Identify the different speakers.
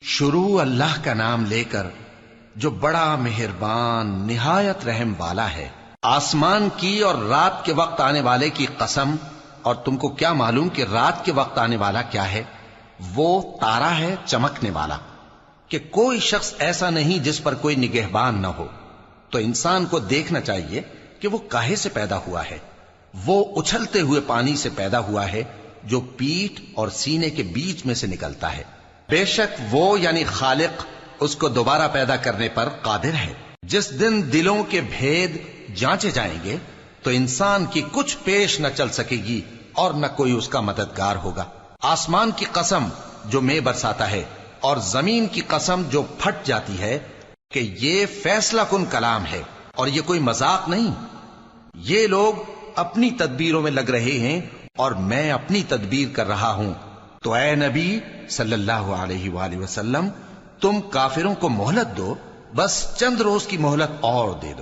Speaker 1: شروع اللہ کا نام لے کر جو بڑا مہربان نہایت رحم والا ہے۔ آسمان کی اور رات کے وقت آنے والے کی قسم، اور تم کو کیا معلوم کہ رات کے وقت آنے والا کیا ہے؟ وہ تارا ہے چمکنے والا، کہ کوئی شخص ایسا نہیں جس پر کوئی نگہبان نہ ہو۔ تو انسان کو دیکھنا چاہیے کہ وہ کاہے سے پیدا ہوا ہے۔ وہ اچھلتے ہوئے پانی سے پیدا ہوا ہے جو پیٹھ اور سینے کے بیچ میں سے نکلتا ہے۔ بے شک وہ یعنی خالق اس کو دوبارہ پیدا کرنے پر قادر ہے۔ جس دن دلوں کے بھید جانچے جائیں گے تو انسان کی کچھ پیش نہ چل سکے گی اور نہ کوئی اس کا مددگار ہوگا۔ آسمان کی قسم جو مے برساتا ہے، اور زمین کی قسم جو پھٹ جاتی ہے، کہ یہ فیصلہ کن کلام ہے اور یہ کوئی مذاق نہیں۔ یہ لوگ اپنی تدبیروں میں لگ رہے ہیں اور میں اپنی تدبیر کر رہا ہوں۔ تو اے نبی صلی اللہ علیہ وآلہ وسلم، تم کافروں کو مہلت دو، بس چند روز کی مہلت اور دے دو۔